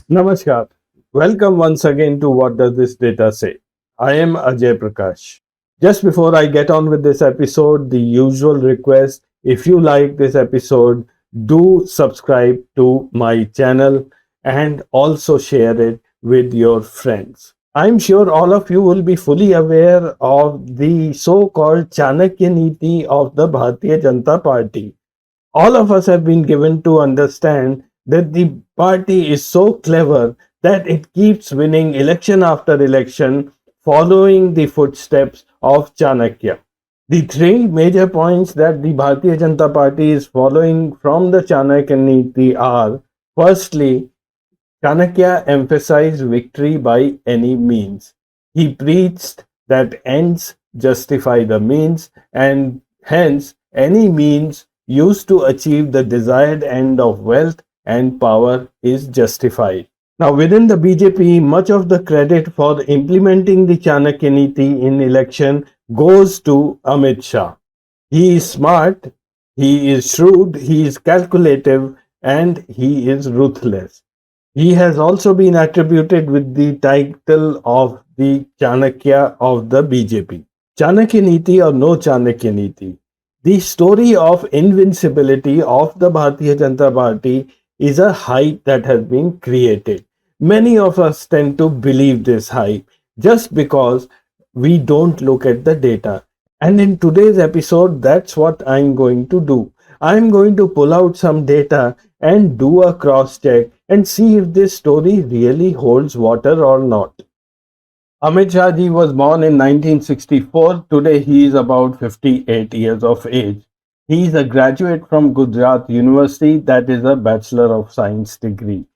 Namaskar. Welcome once again to What Does This Data Say? I am Ajay Prakash. Just before I get on with this episode, the usual request, if you like this episode, do subscribe to my channel and also share it with your friends. I'm sure all of you will be fully aware of the so-called Chanakya Niti of the Bharatiya Janata Party. All of us have been given to understand that the party is so clever that it keeps winning election after election, following the footsteps of Chanakya. The three major points that the Bharatiya Janata Party is following from the Chanakya Niti are: firstly, Chanakya emphasized victory by any means. He preached that ends justify the means, and hence any means used to achieve the desired end of wealth and power is justified. Now, within the BJP, much of the credit for implementing the Chanakya Niti in election goes to Amit Shah. He is smart, he is shrewd, he is calculative, and he is ruthless. He has also been attributed with the title of the Chanakya of the BJP. Chanakya Niti or no Chanakya Niti, the story of invincibility of the Bharatiya Janata Party is a hype that has been created. Many of us tend to believe this hype just because we don't look at the data. And in today's episode, that's what I'm going to do. I'm going to pull out some data and do a cross check and see if this story really holds water or not. Amit Shah ji was born in 1964. Today he is about 58 years of age. He is a graduate from Gujarat University, that is a Bachelor of Science degree.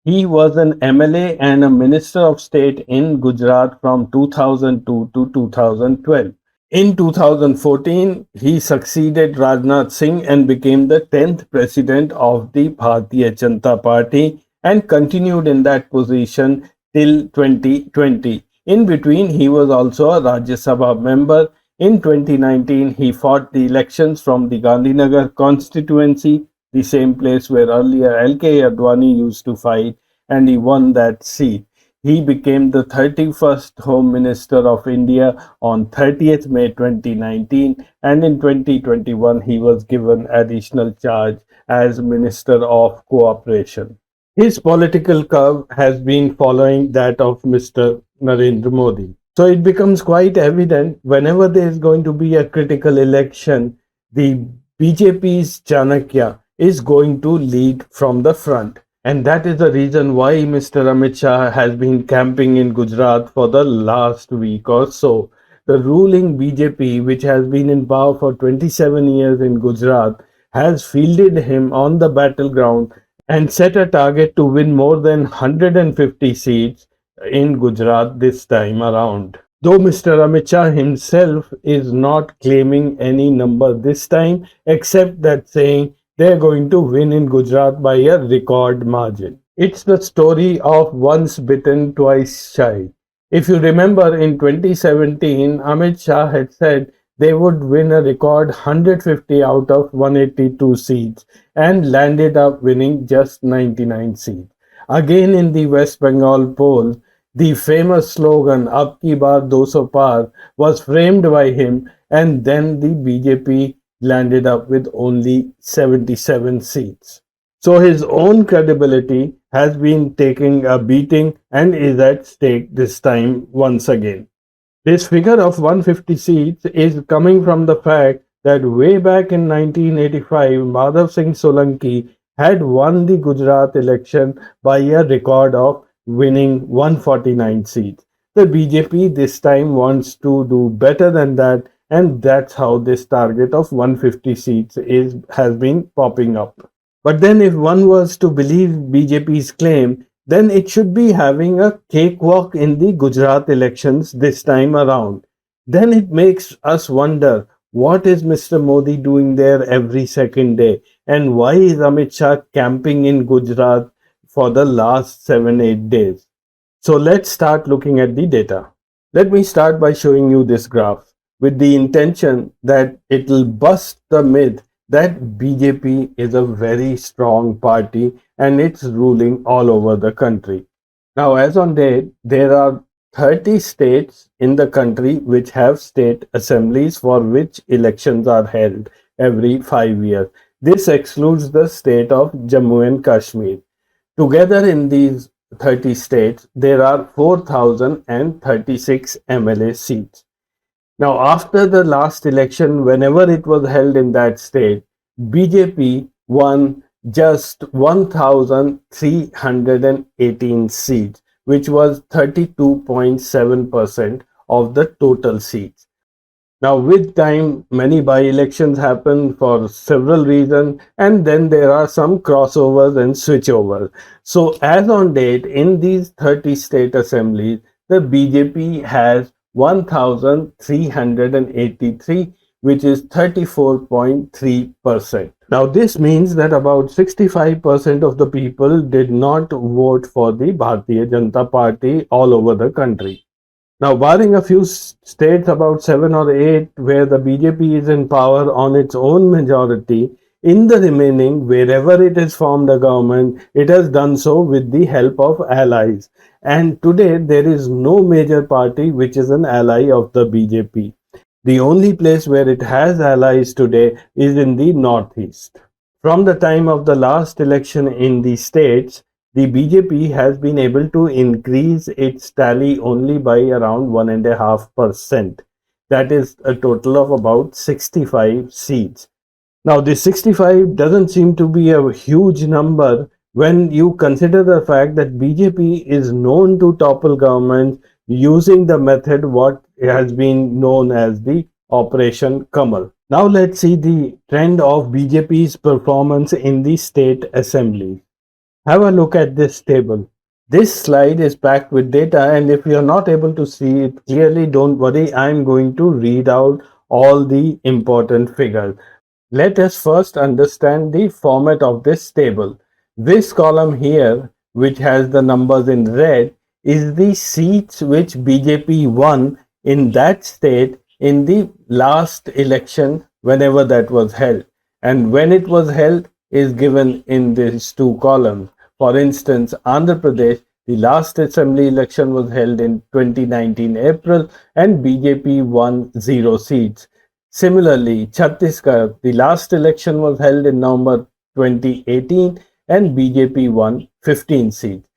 He was an MLA and a Minister of State in Gujarat from 2002 to 2012. In 2014, he succeeded Rajnath Singh and became the 10th president of the Bharatiya Janata Party and continued in that position till 2020. In between, he was also a Rajya Sabha member. In 2019, he fought the elections from the Gandhinagar constituency, the same place where earlier L.K. Advani used to fight, and he won that seat. He became the 31st Home Minister of India on 30th May 2019, and in 2021 he was given additional charge as Minister of Cooperation. His political curve has been following that of Mr. Narendra Modi. So it becomes quite evident whenever there is going to be a critical election, the BJP's Chanakya is going to lead from the front. And that is the reason why Mr. Amit Shah has been camping in Gujarat for the last week or so. The ruling BJP, which has been in power for 27 years in Gujarat, has fielded him on the battleground and set a target to win more than 150 seats in Gujarat this time around. Though Mr. Amit Shah himself is not claiming any number this time, except that saying they're going to win in Gujarat by a record margin. It's the story of once bitten, twice shy. If you remember, in 2017, Amit Shah had said they would win a record 150 out of 182 seats and landed up winning just 99 seats. Again, in the West Bengal poll, the famous slogan "Ab ki baar 200 par" was framed by him, and then the BJP landed up with only 77 seats. So his own credibility has been taking a beating and is at stake this time once again. This figure of 150 seats is coming from the fact that way back in 1985, Madhav Singh Solanki had won the Gujarat election by a record of winning 149 seats. The BJP this time wants to do better than that, and that's how this target of 150 seats has been popping up. But then if one was to believe BJP's claim, then it should be having a cakewalk in the Gujarat elections this time around. Then it makes us wonder, what is Mr. Modi doing there every second day, and why is Amit Shah camping in Gujarat for the last 7-8 days? So let's start looking at the data. Let me start by showing you this graph with the intention that it will bust the myth that BJP is a very strong party and it's ruling all over the country. Now, as on date, there are 30 states in the country which have state assemblies for which elections are held every 5 years. This excludes the state of Jammu and Kashmir. Together in these 30 states, there are 4,036 MLA seats. Now, after the last election, whenever it was held in that state, BJP won just 1,318 seats, which was 32.7% of the total seats. Now, with time, many by-elections happen for several reasons, and then there are some crossovers and switchovers. So, as on date, in these 30 state assemblies, the BJP has 1,383, which is 34.3%. Now, this means that about 65% of the people did not vote for the Bharatiya Janata Party all over the country. Now, barring a few states, about 7 or 8, where the BJP is in power on its own majority, in the remaining, wherever it has formed a government, it has done so with the help of allies. And today, there is no major party which is an ally of the BJP. The only place where it has allies today is in the Northeast. From the time of the last election in the states, the BJP has been able to increase its tally only by around 1.5%. That is a total of about 65 seats. Now, this 65 doesn't seem to be a huge number when you consider the fact that BJP is known to topple governments using the method what has been known as the Operation Kamal. Now, let's see the trend of BJP's performance in the state assembly. Have a look at this table. This slide is packed with data, and if you're not able to see it clearly, don't worry, I'm going to read out all the important figures. Let us first understand the format of this table. This column here, which has the numbers in red, is the seats which BJP won in that state in the last election, whenever that was held. And when it was held is given in these two columns. For instance, Andhra Pradesh, the last assembly election was held in 2019 April and BJP won 0 seats. Similarly, Chhattisgarh, the last election was held in November 2018 and BJP won 15 seats.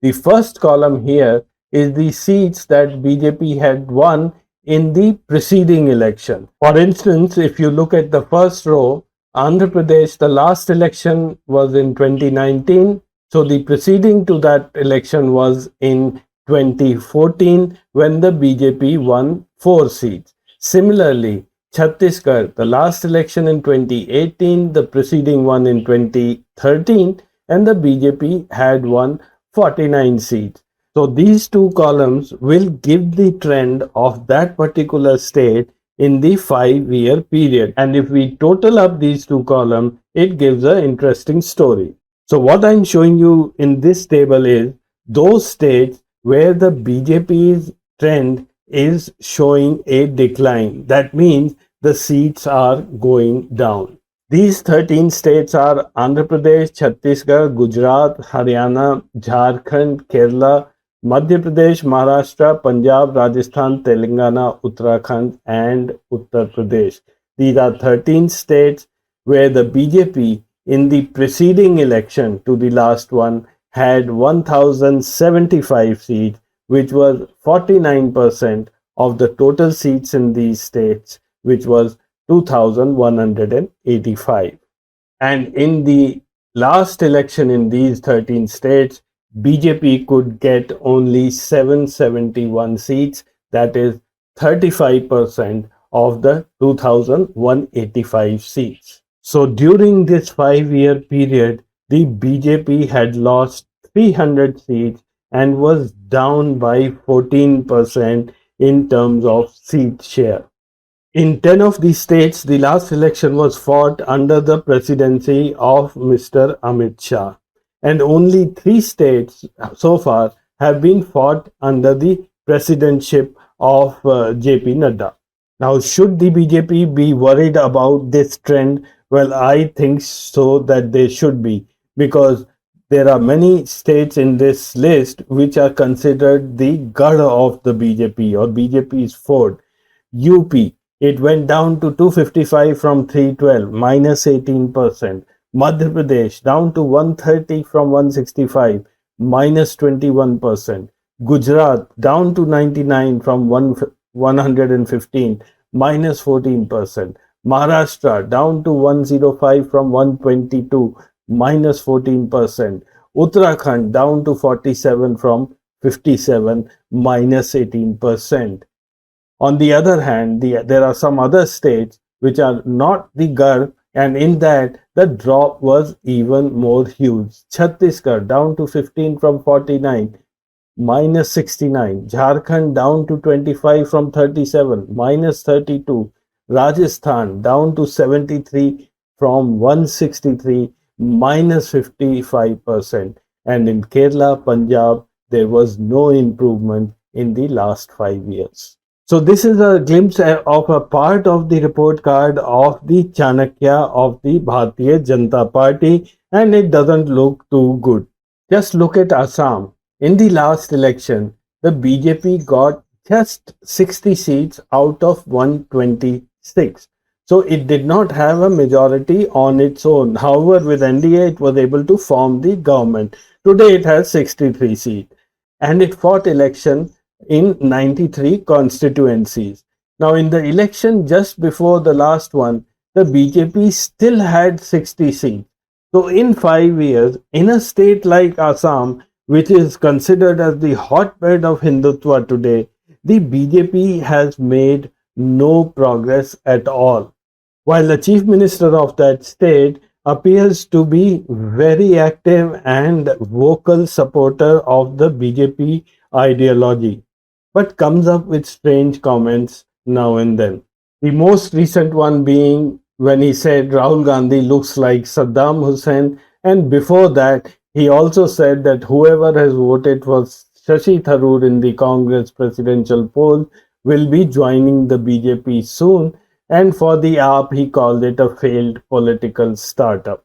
The first column here is the seats that BJP had won in the preceding election. For instance, if you look at the first row, Andhra Pradesh, the last election was in 2019. So the preceding to that election was in 2014 when the BJP won 4 seats. Similarly, Chhattisgarh, the last election in 2018, the preceding one in 2013, and the BJP had won 49 seats. So these two columns will give the trend of that particular state in the 5-year period. And if we total up these two columns, it gives an interesting story. So what I'm showing you in this table is those states where the BJP's trend is showing a decline. That means the seats are going down. These 13 states are Andhra Pradesh, Chhattisgarh, Gujarat, Haryana, Jharkhand, Kerala, Madhya Pradesh, Maharashtra, Punjab, Rajasthan, Telangana, Uttarakhand, and Uttar Pradesh. These are 13 states where the BJP in the preceding election to the last one had 1,075 seats, which was 49% of the total seats in these states, which was 2,185. And in the last election in these 13 states, BJP could get only 771 seats, that is 35% of the 2,185 seats. So during this 5-year period, the BJP had lost 300 seats and was down by 14% in terms of seat share. In 10 of these states, the last election was fought under the presidency of Mr. Amit Shah, and only 3 states so far have been fought under the presidentship of JP Nadda. Now, should the BJP be worried about this trend Well, I think so that they should be, because there are many states in this list which are considered the god of the BJP or BJP's fort. UP, it went down to 255 from 312, minus 18%. Madhya Pradesh down to 130 from 165, minus 21%. Gujarat down to 99 from 115, minus 14%. Maharashtra down to 105 from 122, minus 14%. Uttarakhand down to 47 from 57, minus 18%. On the other hand, there are some other states which are not the GAR, and in that the drop was even more huge. Chhattisgarh down to 15 from 49, minus 69. Jharkhand down to 25 from 37, minus 32. Rajasthan down to 73 from 163, minus 55%. And in Kerala, Punjab, there was no improvement in the last 5 years. So this is a glimpse of a part of the report card of the Chanakya of the Bharatiya Janata Party, and it doesn't look too good. Just look at Assam. In the last election, the BJP got just 60 seats out of 126. So it did not have a majority on its own. However, with NDA, it was able to form the government. Today, it has 63 seats, and it fought election in 93 constituencies. Now, in the election just before the last one, the BJP still had 60 seats. So, in 5 years, in a state like Assam, which is considered as the hotbed of Hindutva today, the BJP has made no progress at all. While the chief minister of that state appears to be very active and vocal supporter of the BJP ideology, but comes up with strange comments now and then. The most recent one being when he said Rahul Gandhi looks like Saddam Hussein, and before that, he also said that whoever has voted for Shashi Tharoor in the Congress presidential poll will be joining the BJP soon, and for the AAP, he called it a failed political startup.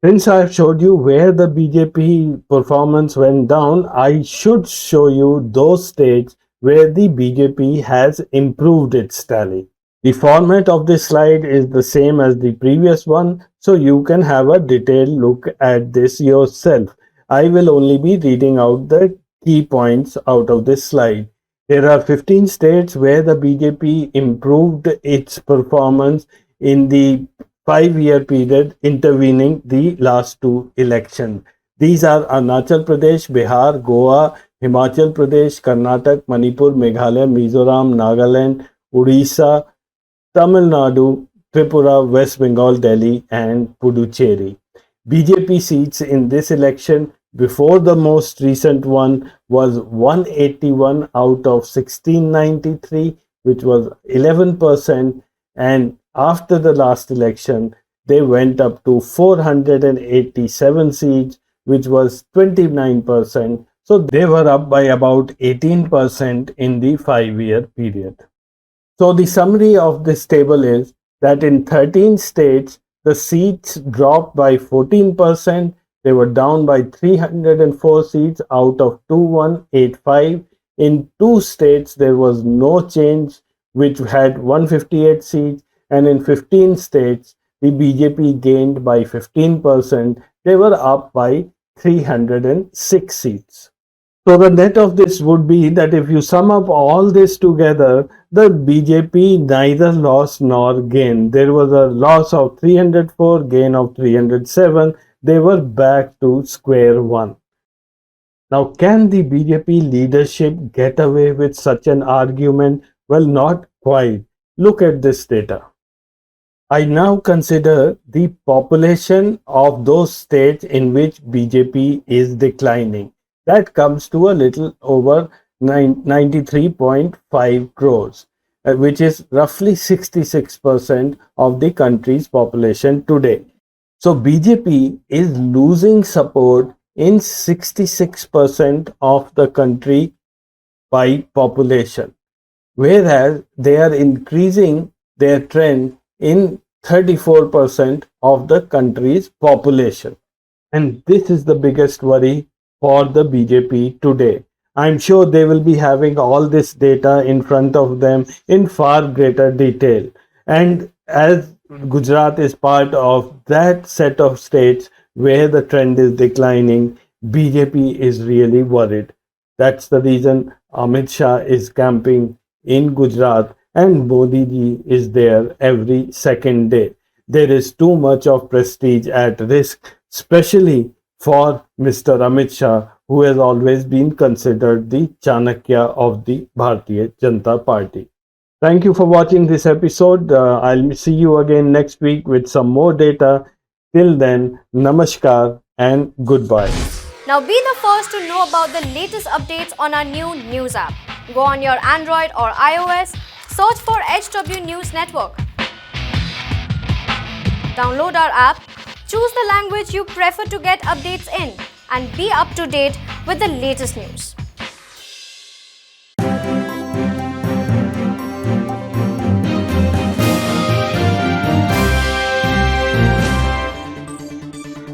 Since I've showed you where the BJP performance went down, I should show you those states where the BJP has improved its tally. The format of this slide is the same as the previous one, so you can have a detailed look at this yourself. I will only be reading out the key points out of this slide. There are 15 states where the BJP improved its performance in the 5 year period intervening the last two elections. These are Arunachal Pradesh, Bihar, Goa, Himachal Pradesh, Karnataka, Manipur, Meghalaya, Mizoram, Nagaland, Odisha, Tamil Nadu, Tripura, West Bengal, Delhi, and Puducherry. BJP seats in this election before the most recent one was 181 out of 1693, which was 11%, and after the last election, they went up to 487 seats, which was 29%. So they were up by about 18% in the 5 year period. So the summary of this table is that in 13 states, the seats dropped by 14%. They were down by 304 seats out of 2185. In two states, there was no change, which had 158 seats. And in 15 states, the BJP gained by 15%. They were up by 306 seats. So the net of this would be that if you sum up all this together, the BJP neither lost nor gained. There was a loss of 304, gain of 307. They were back to square one. Now, can the BJP leadership get away with such an argument? Well, not quite. Look at this data. I now consider the population of those states in which BJP is declining. That comes to a little over 93.5 crores, which is roughly 66% of the country's population today. So BJP is losing support in 66% of the country by population, whereas they are increasing their trend in 34% of the country's population. And this is the biggest worry for the BJP today. I'm sure they will be having all this data in front of them in far greater detail. And as Gujarat is part of that set of states where the trend is declining, BJP is really worried. That's the reason Amit Shah is camping in Gujarat and Modi ji is there every second day. There is too much of prestige at risk, especially for Mr. Amit Shah, who has always been considered the Chanakya of the Bharatiya Janata Party. Thank you for watching this episode. I'll see you again next week with some more data. Till then, namaskar and goodbye. Now be the first to know about the latest updates on our new news app. Go on your Android or iOS, search for HW News Network. Download our app, choose the language you prefer to get updates in, and be up to date with the latest news.